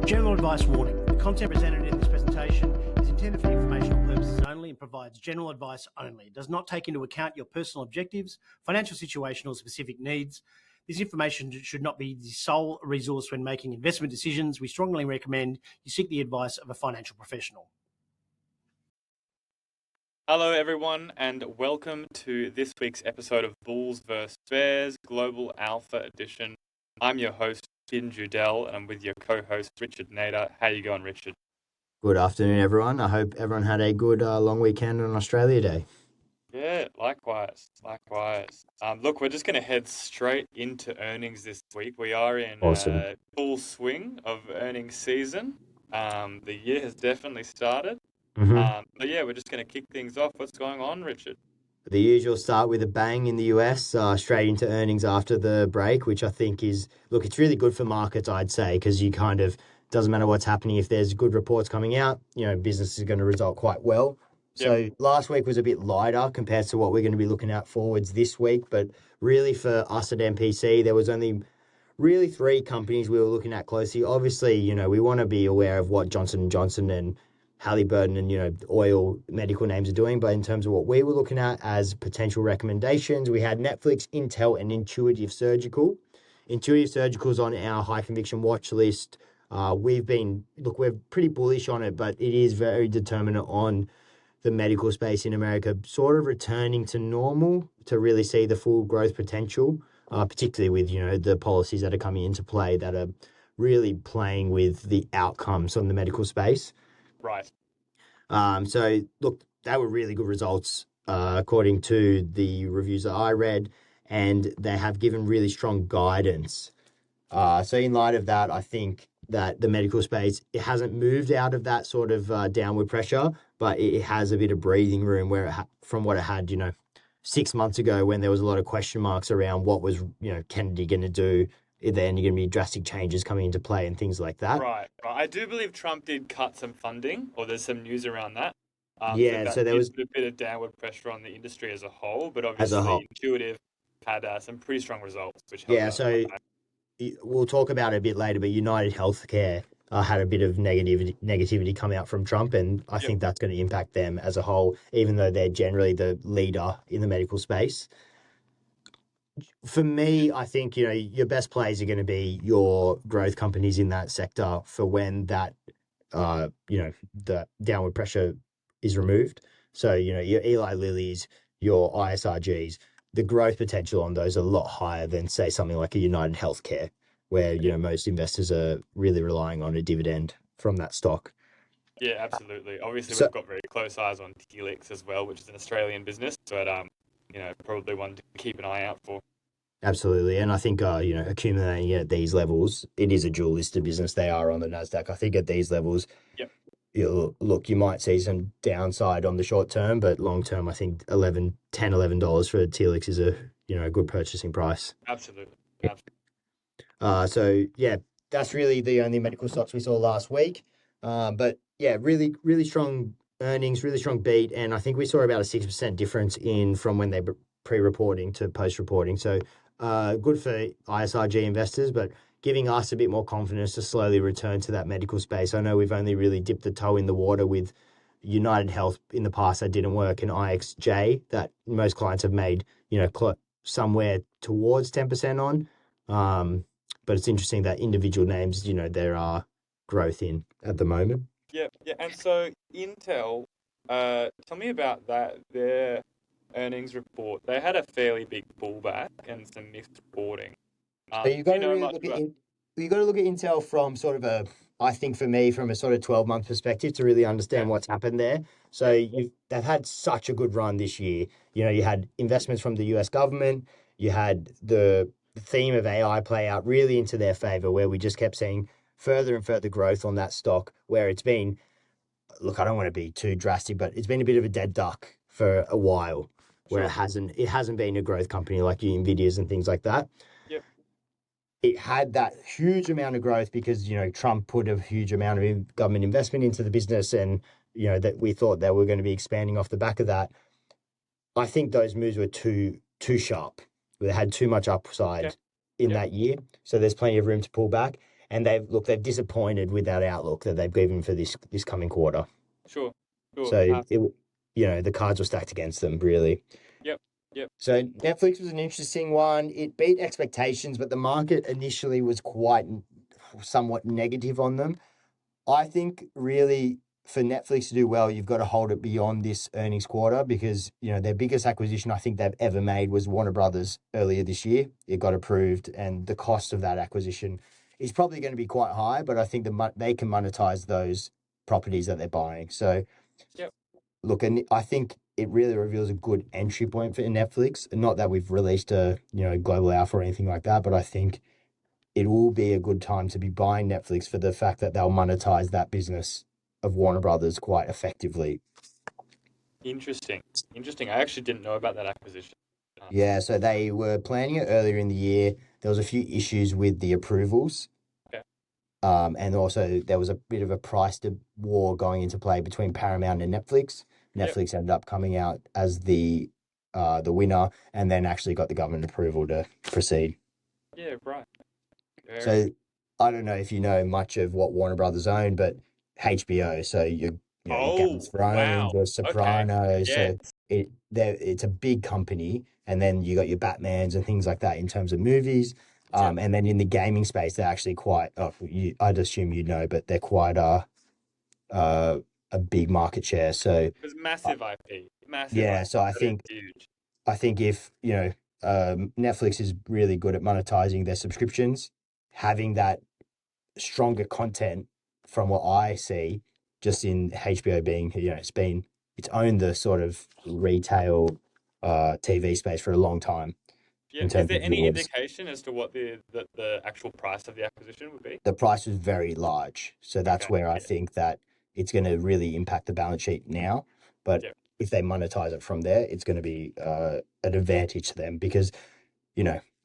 General advice warning. The content presented in this presentation is intended for informational purposes only and provides general advice only. It does not take into account your personal objectives, financial situation, or specific needs. This information should not be the sole resource when making investment decisions. We strongly recommend you seek the advice of a financial professional. Hello everyone and welcome to this week's episode of Bulls vs. Bears Global Alpha Edition. I'm your host, Judell, and I'm with your co-host, Richard Nader. How you going, Richard? Good afternoon, everyone. I hope everyone had a good long weekend on Australia Day. Yeah, likewise. Look, we're just going to head straight into earnings this week. We are in full swing of earnings season. The year has definitely started. But yeah, we're just going to kick things off. What's going on, Richard? The usual start with a bang in the US, straight into earnings after the break, which I think is, look, it's really good for markets, I'd say, because you kind of, doesn't matter what's happening. If there's good reports coming out, business is going to result quite well. So last week was a bit lighter compared to what we're going to be looking at forwards this week. But really for us at MPC, there was only really three companies we were looking at closely. Obviously, we want to be aware of what Johnson & Johnson and Halliburton and, oil medical names are doing. But in terms of what we were looking at as potential recommendations, we had Netflix, Intel, and Intuitive Surgical. Intuitive Surgical's on our high conviction watch list. We're pretty bullish on it, but it is very determinant on the medical space in America, sort of returning to normal to really see the full growth potential, particularly with, the policies that are coming into play that are really playing with the outcomes on the medical space. Right. So look, they were really good results, according to the reviews that I read, and they have given really strong guidance. So in light of that, I think that the medical space, it hasn't moved out of that sort of downward pressure, but it has a bit of breathing room where from what it had, 6 months ago when there was a lot of question marks around what was, Kennedy going to do. Is there any going to be drastic changes coming into play and things like that? Right. I do believe Trump did cut some funding, or there's some news around that. So there was a bit of downward pressure on the industry as a whole, but obviously Intuitive had some pretty strong results. So we'll talk about it a bit later, but UnitedHealth had a bit of negativity come out from Trump, and I think that's going to impact them as a whole, even though they're generally the leader in the medical space. For me, I think, your best plays are going to be your growth companies in that sector for when that, the downward pressure is removed. So, your Eli Lillys, your ISRGs, the growth potential on those are a lot higher than, say, something like a UnitedHealth, where, most investors are really relying on a dividend from that stock. Yeah, absolutely. Obviously, we've got very close eyes on Telix as well, which is an Australian business, but, probably one to keep an eye out for. Absolutely. And I think, accumulating at these levels, it is a dual listed business. They are on the NASDAQ. I think at these levels, you might see some downside on the short term, but long term, I think $11 for Telix is a good purchasing price. Absolutely. That's really the only medical stocks we saw last week. Really, really strong earnings, really strong beat. And I think we saw about a 6% difference from when they pre-reporting to post-reporting. So good for ISRG investors, but giving us a bit more confidence to slowly return to that medical space. I know we've only really dipped the toe in the water with UnitedHealth in the past. That didn't work, and IXJ that most clients have made, somewhere towards 10% on. But it's interesting that individual names, there are growth in at the moment. Yeah. And so Intel, tell me about that. Their earnings report, they had a fairly big pullback and some mixed reporting. You got to look at Intel from sort of I think for me, from a sort of 12-month perspective to really understand what's happened there. So they've had such a good run this year. You had investments from the US government. You had the theme of AI play out really into their favor, where we just kept seeing further and further growth on that stock, where it's been, look, I don't want to be too drastic, but it's been a bit of a dead duck for a while, where it hasn't been a growth company like your Nvidias and things like that. It had that huge amount of growth because, Trump put a huge amount of government investment into the business, and, that we thought they were going to be expanding off the back of that. I think those moves were too sharp. They had too much upside in that year. So there's plenty of room to pull back. and they've disappointed with that outlook that they've given for this coming quarter. Sure. So the cards were stacked against them, really. Yep. So Netflix was an interesting one. It beat expectations, but the market initially was somewhat negative on them. I think really for Netflix to do well, you've got to hold it beyond this earnings quarter because, their biggest acquisition I think they've ever made was Warner Brothers earlier this year. It got approved, and the cost of that acquisition is probably going to be quite high, but I think they can monetize those properties that they're buying. So, Yep. Look, and I think it really reveals a good entry point for Netflix. Not that we've released a global alpha or anything like that, but I think it will be a good time to be buying Netflix for the fact that they'll monetize that business of Warner Brothers quite effectively. Interesting. I actually didn't know about that acquisition. Yeah, so they were planning it earlier in the year. There was a few issues with the approvals. Okay. And also there was a bit of a price war going into play between Paramount and Netflix. Netflix ended up coming out as the winner, and then actually got the government approval to proceed. Yeah, right. So I don't know if you know much of what Warner Brothers own, but HBO. So your Game of Thrones, your Sopranos. Okay. So it's a big company, and then you got your Batmans and things like that in terms of movies. And then in the gaming space, they're actually quite. I'd assume you know, but they're quite a big market share. So it was massive IP. Massive. Yeah. IP. So I think if Netflix is really good at monetizing their subscriptions, having that stronger content from what I see, just in HBO being, it's owned the sort of retail TV space for a long time. Yeah. Is there any indication as to what the actual price of the acquisition would be? The price was very large. So that's where I think that it's going to really impact the balance sheet now. But if they monetize it from there, it's going to be an advantage to them because,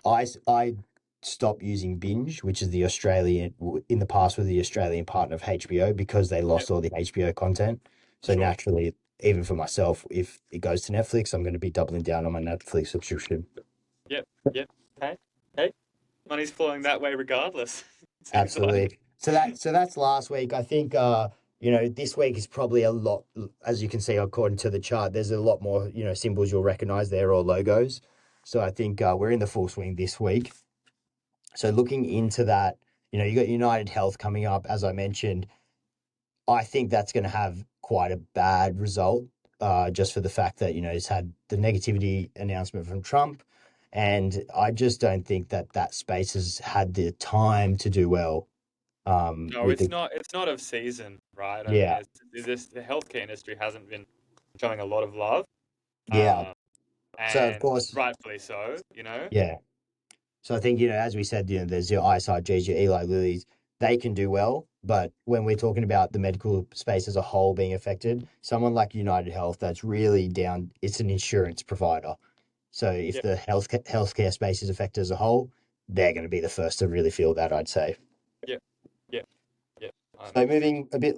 I stopped using Binge, which is the Australian, in the past with the Australian partner of HBO, because they lost all the HBO content. So naturally, even for myself, if it goes to Netflix, I'm going to be doubling down on my Netflix subscription. Yep. Hey, money's flowing that way regardless. Absolutely. So that's last week. I think this week is probably a lot, as you can see according to the chart. There's a lot more symbols you'll recognize there, or logos. So I think we're in the full swing this week. So looking into that, you got UnitedHealth coming up, as I mentioned. I think that's going to have quite a bad result, just for the fact that it's had the negativity announcement from Trump. And I just don't think that space has had the time to do well. No, it's not of season, right? Yeah. The healthcare industry hasn't been showing a lot of love. Yeah. And so of course, rightfully so, Yeah. So I think, as we said, there's your ISRGs, your Eli Lillys, they can do well. But when we're talking about the medical space as a whole being affected, someone like UnitedHealth, that's really down, it's an insurance provider. So if the healthcare space is affected as a whole, they're going to be the first to really feel that, I'd say. Yeah. So moving a bit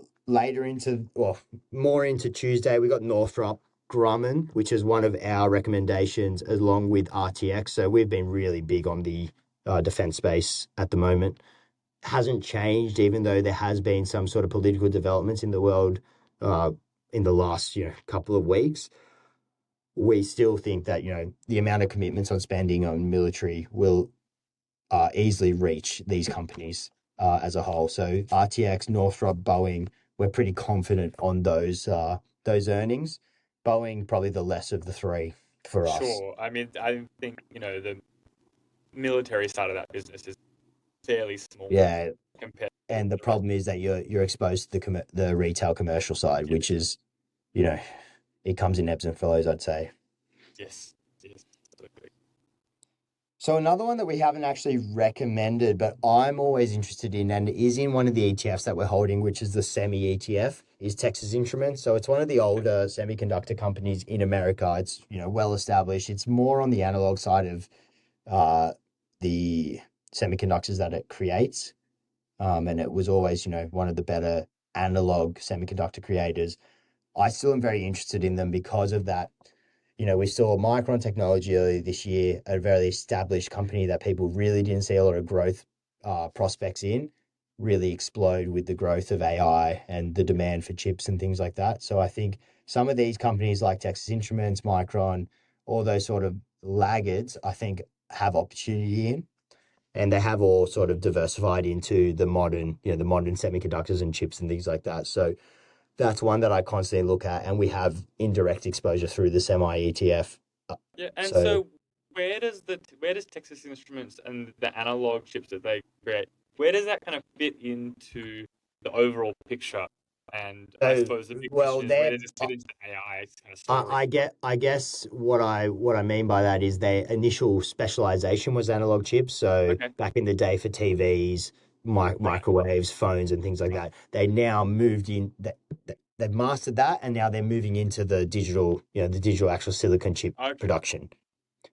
more into Tuesday, we got Northrop Grumman, which is one of our recommendations, along with RTX. So we've been really big on the defense space at the moment. Hasn't changed, even though there has been some sort of political developments in the world in the last couple of weeks. We still think that the amount of commitments on spending on military will easily reach these companies as a whole. So RTX, Northrop, Boeing, we're pretty confident on those earnings. Boeing probably the less of the three for us. Sure. I mean, I think the military side of that business is fairly small. Yeah. Compared. And the problem is that you're exposed to the retail commercial side, which is, it comes in ebbs and flows, I'd say. Yes. Absolutely. So another one that we haven't actually recommended, but I'm always interested in, and is in one of the ETFs that we're holding, which is the semi ETF, is Texas Instruments. So it's one of the older semiconductor companies in America. It's well established. It's more on the analog side of the semiconductors that it creates, and it was always one of the better analog semiconductor creators. I still am very interested in them because of that. We saw Micron Technology earlier this year, a very established company that people really didn't see a lot of growth prospects in. really explode with the growth of AI and the demand for chips and things like that. So I think some of these companies like Texas Instruments, Micron, all those sort of laggards, I think have opportunity in, and they have all sort of diversified into the modern, the modern semiconductors and chips and things like that. So that's one that I constantly look at, and we have indirect exposure through the semi ETF. Yeah, and So so where does Texas Instruments and the analog chips that they create, where does that kind of fit into the overall picture? And I so suppose the big well, question is, where there does this fit into the AI kind of I, story? I guess what I mean by that is their initial specialization was analog chips. So Okay, back in the day for TVs, right, microwaves, phones, and things like right. that, they now moved in. They've mastered that, and now they're moving into the digital actual silicon chip Okay. production.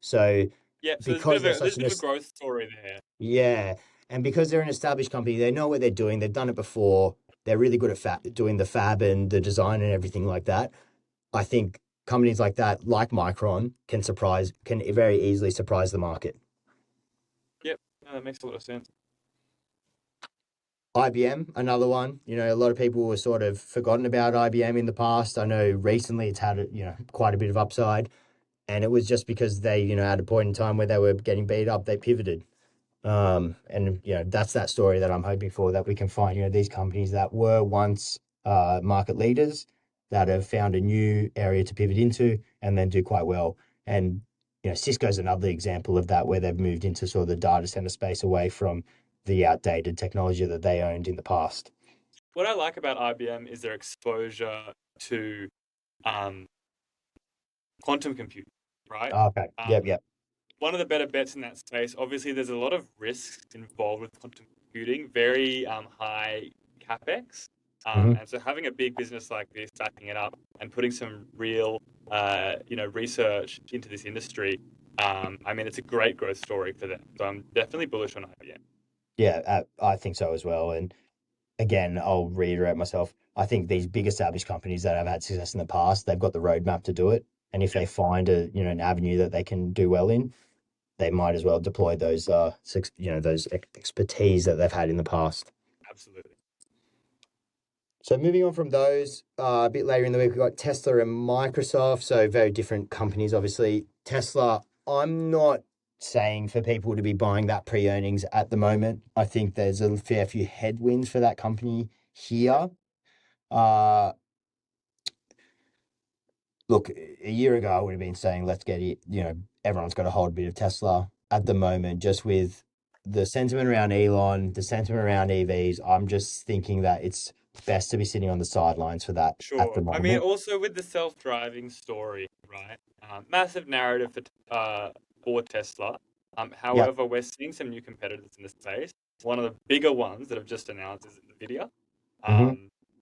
So Yeah, so because they're there's such a an bit of a growth story there. yeah, and because they're an established company, they know what they're doing. They've done it before. They're really good at doing the fab and the design and everything like that. I think companies like that, like Micron, can very easily surprise the market. Yep, no, that makes a lot of sense. IBM, another one. A lot of people were sort of forgotten about IBM in the past. I know recently it's had, quite a bit of upside, and it was just because they, at a point in time where they were getting beat up, they pivoted. And that's that story that I'm hoping for, that we can find, these companies that were once market leaders that have found a new area to pivot into and then do quite well. And Cisco's another example of that, where they've moved into sort of the data center space away from the outdated technology that they owned in the past. What I like about IBM is their exposure to um, quantum computing, right? Okay. Yep. Um, Yep. one of the better bets in that space. Obviously, there's a lot of risks involved with quantum computing, very high capex. Hmm. And so having a big business like this, backing it up and putting some real, research into this industry, I mean, it's a great growth story for them. So I'm definitely bullish on IBM. Yeah, I think so as well. And again, I'll reiterate myself. I think these big established companies that have had success in the past, they've got the roadmap to do it. And if Yep, they find an avenue that they can do well in, they might as well deploy those those expertise that they've had in the past. absolutely. So moving on from those, a bit later in the week, we've got Tesla and Microsoft. So very different companies, obviously. Tesla, I'm not saying for people to be buying that pre-earnings at the moment. I think there's a fair few headwinds for that company Yep, here. Uh, Look, a year ago, I would have been saying, let's get it, everyone's got to hold a bit of Tesla. At the moment, just with the sentiment around Elon, the sentiment around EVs, I'm just thinking that it's best to be sitting on the sidelines for that at sure. the I mean, moment. also with the self-driving story, right? Massive narrative for Tesla. Yeah. However, we're seeing some new competitors in the space. One of the bigger ones that have just announced is Nvidia. Hmm.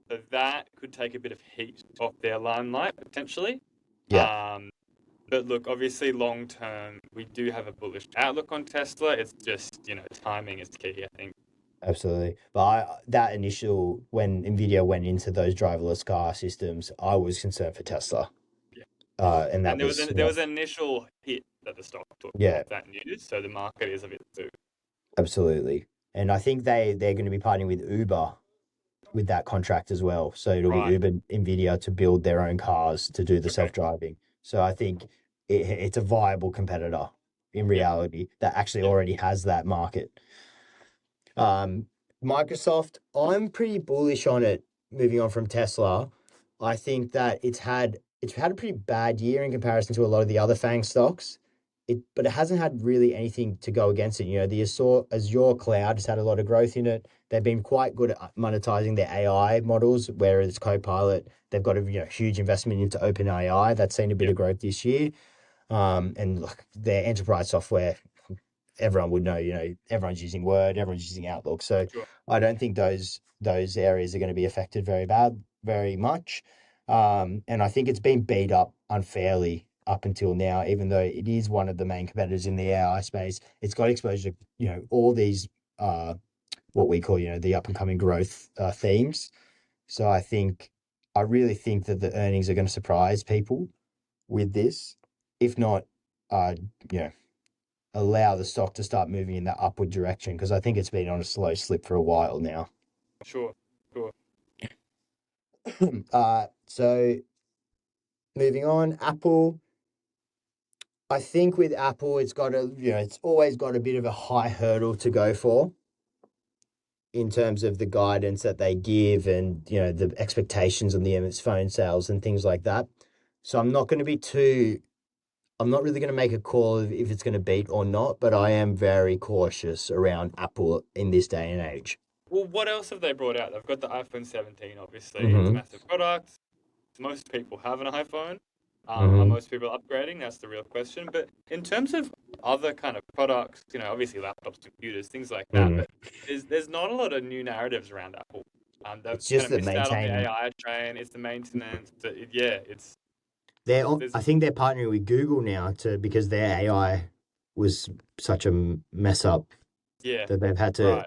So that could take a bit of heat off their limelight potentially. Yeah, Um, but look, obviously, long term, we do have a bullish outlook on Tesla. It's just, timing is key, I think. absolutely. But that initial, when Nvidia went into those driverless car systems, I was concerned for Tesla. Yeah. And that And was, there was an initial hit that the stock took yeah, off that news, so the market is a bit too. absolutely. And I think they're going to be partnering with Uber with that contract as well. So it'll be Right. Uber, Nvidia to build their own cars to do the Okay. self-driving. So I think it's a viable competitor in Yep. reality that actually Yep. already has that market. Um, Microsoft, I'm pretty bullish on it. Moving on from Tesla, I think that it's had a pretty bad year in comparison to a lot of the other FANG stocks. But it hasn't had really anything to go against it. The Azure cloud has had a lot of growth in it. They've been quite good at monetizing their AI models, where it's Copilot. They've got a huge investment into OpenAI. That's seen a bit Yep. of growth this year. And look, their enterprise software, everyone would know, everyone's using Word, everyone's using Outlook. So Sure. I don't think those areas are going to be affected very much. And I think it's been beat up unfairly up until now, even though it is one of the main competitors in the AI space. It's got exposure to, all these what we call, the up and coming growth themes. So I really think that the earnings are going to surprise people with this. If not, uh, you know, allow the stock to start moving in that upward direction, because I think it's been on a slow slip for a while now. Sure. So moving on, Apple. I think with Apple, it's always got a bit of a high hurdle to go for in terms of the guidance that they give and, the expectations on its phone sales and things like that. So I'm not really going to make a call if it's going to beat or not, but I am very cautious around Apple in this day and age. Well, what else have they brought out? They've got the iPhone 17, obviously. It's a Mm-hmm. massive product. Most people have an iPhone. Are Mm-hmm. most people upgrading? That's the real question. But in terms of other kind of products, obviously laptops, computers, things like that, but there's not a lot of new narratives around Apple. They've It's kind just of the missed out on the maintaining. AI train. It's the maintenance. I think they're partnering with Google now because their AI was such a mess up yeah, that they've had to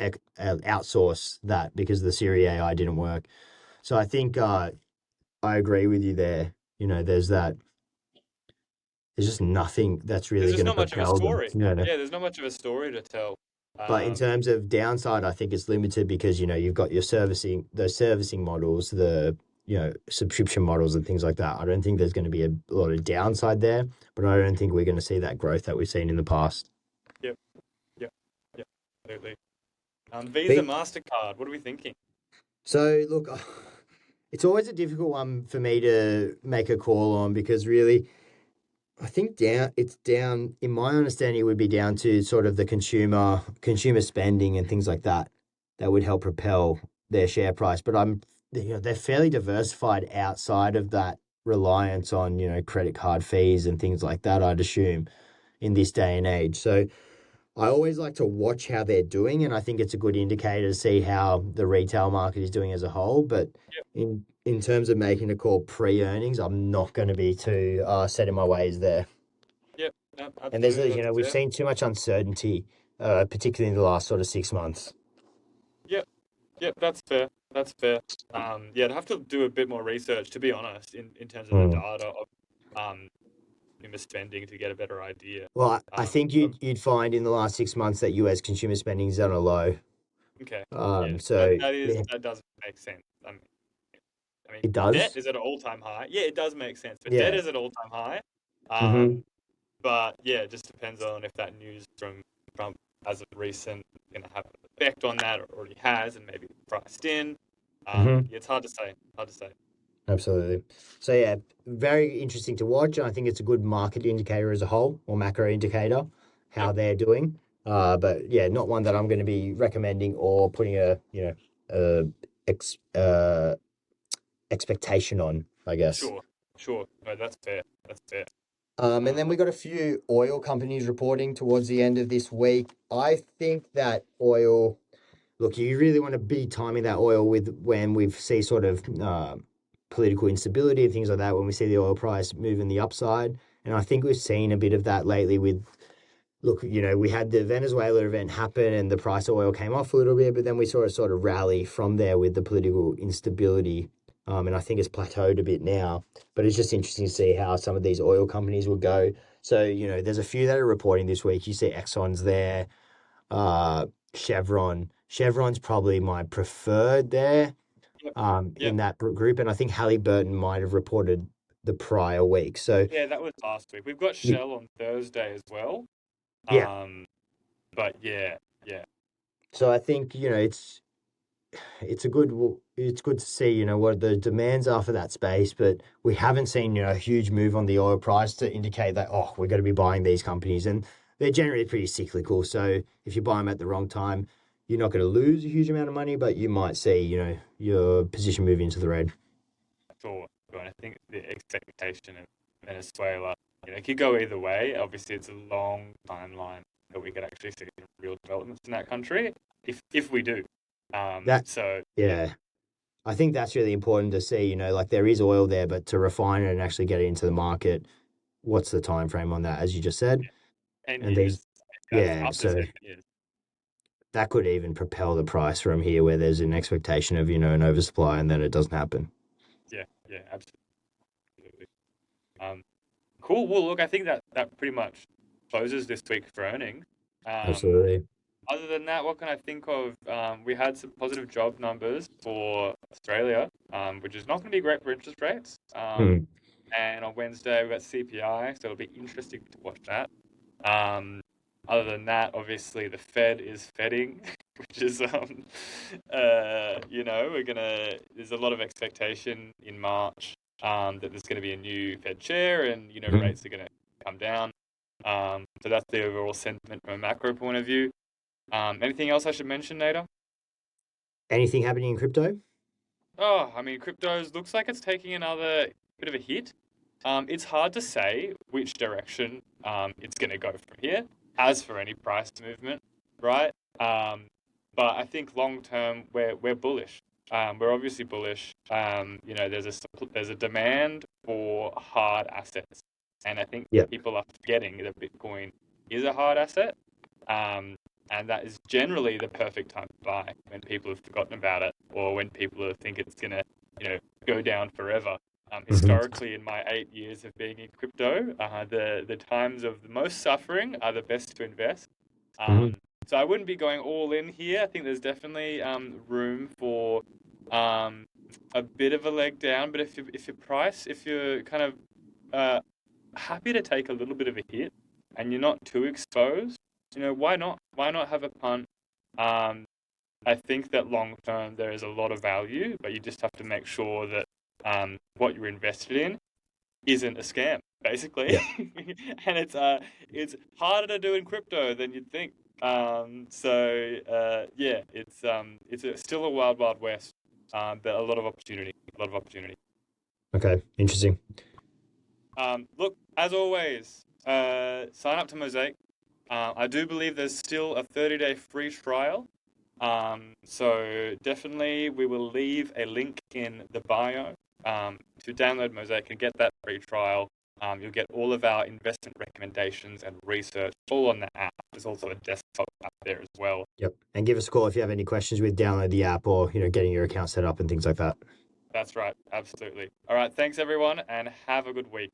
right. outsource that because the Siri AI didn't work. So I think I agree with you there. There's just nothing that's There's really just going to not much of a propel them. story. No. Yeah, there's not much of a story to tell. But in terms of downside, I think it's limited because, you've got those servicing models, the, subscription models and things like that. I don't think there's going to be a lot of downside there, but I don't think we're going to see that growth that we've seen in the past. Yep, absolutely. Visa, But, Mastercard, what are we thinking? so look, it's always a difficult one for me to make a call on because really, I think it's down, in my understanding, it would be down to sort of the consumer spending and things like that would help propel their share price. But they're fairly diversified outside of that reliance on, credit card fees and things like that, I'd assume, in this day and age. So I always like to watch how they're doing, and I think it's a good indicator to see how the retail market is doing as a whole. But in terms of making a call pre-earnings, I'm not going to be too set in my ways there. Yep, no, And there's absolutely. we've seen too much uncertainty, particularly in the last sort of 6 months. Yep, that's fair. That's fair. I'd have to do a bit more research, to be honest, in terms of the data of consumer spending to get a better idea. Well, I think you'd find in the last 6 months that US consumer spending is on a low. Okay. So That does make sense. I mean, it debt does. is at an all-time high. Yeah, it does make sense. But debt Yeah. is at an all-time high. Mm-hmm. But yeah, it just depends on if that news from Trump as of recent is going to have an effect on that, or already has, and maybe priced in. It's hard to say. Absolutely. So yeah, very interesting to watch. I think it's a good market indicator as a whole, or macro indicator, how Yep. they're doing. But yeah, not one that I'm going to be recommending or putting a expectation on, I guess. Sure. No, that's fair. And then we got a few oil companies reporting towards the end of this week. I think that oil, look, you really want to be timing that oil with when we see sort of political instability and things like that, when we see the oil price move in the upside. And I think we've seen a bit of that lately with, look, we had the Venezuela event happen and the price of oil came off a little bit, but then we saw it sort of rally from there with the political instability. And I think it's plateaued a bit now, but it's just interesting to see how some of these oil companies will go. So, there's a few that are reporting this week. You see Exxon's there, Chevron. Chevron's probably my preferred there in that group. And I think Halliburton might have reported the prior week. So Yeah, that was last week. We've got Shell on Thursday as well. yeah. But yeah. So I think, it's good to see, what the demands are for that space, but we haven't seen, a huge move on the oil price to indicate that, we're going to be buying these companies. And they're generally pretty cyclical. So if you buy them at the wrong time, you're not going to lose a huge amount of money, but you might see, your position move into the red. Sure. And I think the expectation in Venezuela, it could go either way. Obviously, it's a long timeline that we could actually see real developments in that country if we do. Yeah. I think that's really important to see, like there is oil there, but to refine it and actually get it into the market, what's the time frame on that, as you just said? 10 And years. Up to so 10 years. that could even propel the price from here where there's an expectation of, an oversupply and then it doesn't happen. Yeah, absolutely. Cool. Well, look, I think that pretty much closes this week for earnings. Absolutely. Other than that, what can I think of? We had some positive job numbers for Australia, which is not going to be great for interest rates. And on Wednesday, we've got CPI, so it'll be interesting to watch that. Other than that, obviously, the Fed is Fedding, which is, there's a lot of expectation in March that there's going to be a new Fed chair and, rates are going to come down. So that's the overall sentiment from a macro point of view. Anything else I should mention, Nader? Anything happening in crypto? Oh, I mean, cryptos looks like it's taking another bit of a hit. It's hard to say which direction it's going to go from here, as for any price movement, right? But I think long term we're bullish. We're obviously bullish. There's a demand for hard assets, and I think people are forgetting that Bitcoin is a hard asset. And that is generally the perfect time to buy when people have forgotten about it or when people think it's going to, go down forever. Historically, in my 8 years of being in crypto, the times of the most suffering are the best to invest. So I wouldn't be going all in here. I think there's definitely room for a bit of a leg down. But if you're kind of happy to take a little bit of a hit and you're not too exposed, why not? Why not have a punt? I think that long term there is a lot of value, but you just have to make sure that what you're invested in isn't a scam, basically. And it's harder to do in crypto than you'd think. It's still a wild west, but a lot of opportunity. Okay, interesting. Look, as always, sign up to Mosaic. I do believe there's still a 30-day free trial. So definitely we will leave a link in the bio to download Mosaic and get that free trial. You'll get all of our investment recommendations and research all on the app. There's also a desktop app there as well. Yep. And give us a call if you have any questions with download the app or, getting your account set up and things like that. That's right. Absolutely. All right. Thanks, everyone, and have a good week.